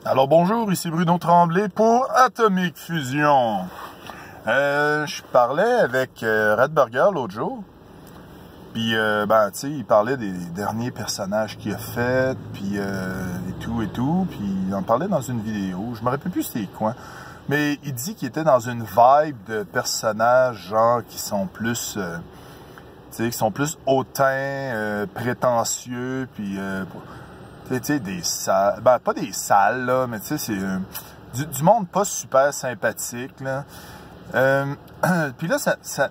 Alors bonjour, ici Bruno Tremblay pour Atomic Fusion. Je parlais avec Redburger l'autre jour, puis tu sais, il parlait des derniers personnages qu'il a fait, puis et tout, puis il en parlait dans une vidéo. Je me rappelle plus c'était quoi, mais il dit qu'il était dans une vibe de personnages genre qui sont plus, tu sais, qui sont plus hautains, prétentieux, puis tu sais, des salles, ben pas des salles, là, mais tu sais, c'est du monde pas super sympathique, là. Puis là, ça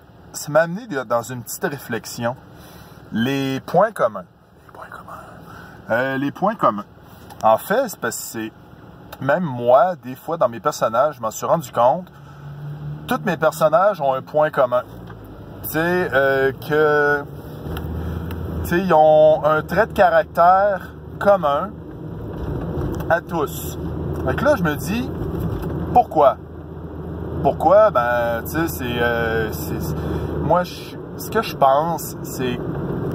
m'a amené dans une petite réflexion. Les points communs. Les points communs. En fait, c'est parce que c'est... Même moi, des fois, dans mes personnages, je m'en suis rendu compte, tous mes personnages ont un point commun. Tu sais, tu sais, ils ont un trait de caractère commun à tous. Donc là, je me dis, pourquoi? Pourquoi? Ben, tu sais, moi, ce que je pense, c'est,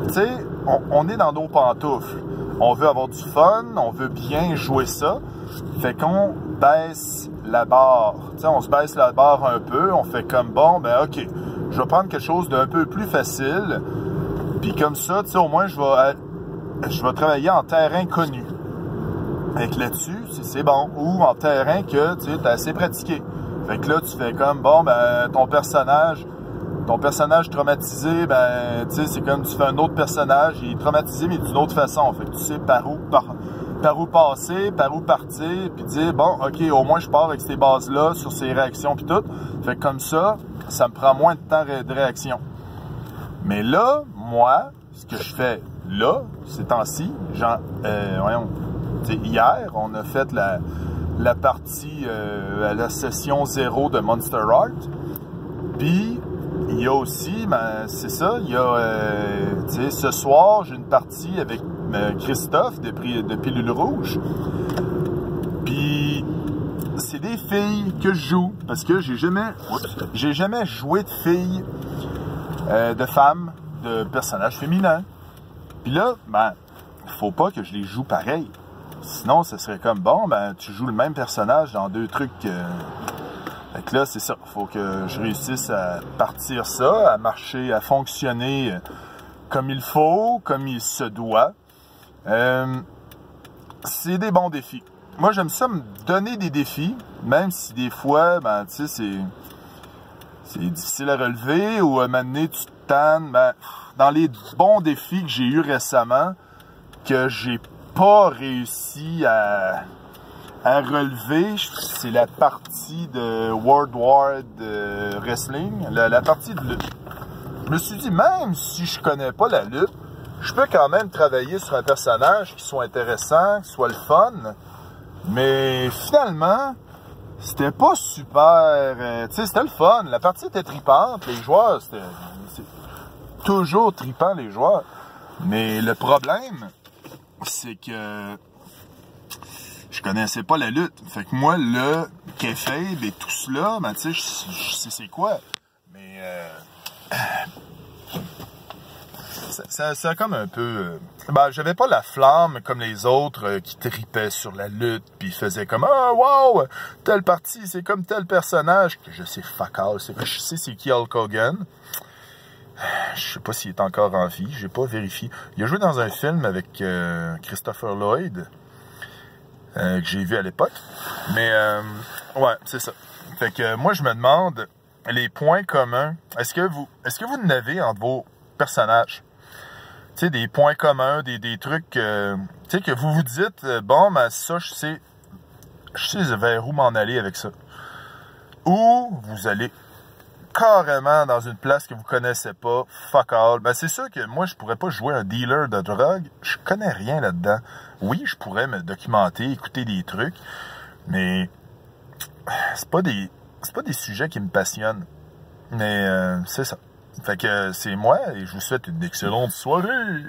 tu sais, on est dans nos pantoufles. On veut avoir du fun, on veut bien jouer ça. Fait qu'on baisse la barre. Tu sais, on se baisse la barre un peu. On fait comme, bon, ben, OK, je vais prendre quelque chose d'un peu plus facile. Puis comme ça, tu sais, au moins, je vais travailler en terrain connu. Fait que là-dessus, c'est bon. Ou en terrain que tu as assez pratiqué. Fait que là, tu fais comme, bon, ben, ton personnage traumatisé, ben, tu sais, c'est comme tu fais un autre personnage, il est traumatisé, mais d'une autre façon. Fait que tu sais par où passer, par où partir, puis dire, bon, OK, au moins, je pars avec ces bases-là, sur ces réactions, puis tout. Fait que comme ça me prend moins de temps de réaction. Mais là, moi, ce que je fais là, ces temps-ci, hier, on a fait la partie, la session 0 de Monster Art. Puis, il y a aussi, ben, c'est ça, il y a, tu sais, ce soir, j'ai une partie avec Christophe de Pilule Rouge. Puis, c'est des filles que je joue, parce que j'ai jamais joué de filles, de femmes, de personnages féminins. Puis là, ben, faut pas que je les joue pareil. Sinon, ce serait comme, bon, ben, tu joues le même personnage dans deux trucs. Fait que là, c'est ça. Faut que je réussisse à partir ça, à marcher, à fonctionner comme il faut, comme il se doit. C'est des bons défis. Moi, j'aime ça me donner des défis, même si des fois, ben, tu sais, c'est difficile à relever ou à un moment donné, tu te tannes. Ben, dans les bons défis que j'ai eus récemment, que j'ai pas réussi à relever, c'est la partie de World War de Wrestling, la partie de lutte. Je me suis dit, même si je connais pas la lutte, je peux quand même travailler sur un personnage qui soit intéressant, qui soit le fun, mais finalement, c'était pas super, tu sais, c'était le fun, la partie était tripante, les joueurs, c'est toujours tripant les joueurs, mais le problème, c'est que je connaissais pas la lutte. Fait que moi, le kayfabe et tout cela, ben, tu sais, je sais c'est quoi. Mais, ça comme un peu... ben, j'avais pas la flamme comme les autres qui tripaient sur la lutte, puis faisaient comme « Ah, wow! Telle partie, c'est comme tel personnage. » Je sais fuck all. Je sais c'est qui Hulk Hogan. Je sais pas s'il est encore en vie. J'ai pas vérifié. Il a joué dans un film avec Christopher Lloyd. Que j'ai vu à l'époque. Mais, ouais, c'est ça. Fait que moi, je me demande, les points communs, est-ce que vous en avez entre vos personnages? Tu sais, des points communs, des trucs, tu sais, que vous vous dites, bon, ben ça, je sais vers où m'en aller avec ça. Ou vous allez carrément dans une place que vous connaissez pas, fuck all. Ben c'est sûr que moi, je pourrais pas jouer un dealer de drogue. Je connais rien là-dedans. Oui, je pourrais me documenter, écouter des trucs, mais c'est pas des sujets qui me passionnent. Mais c'est ça. Fait que c'est moi et je vous souhaite une excellente soirée.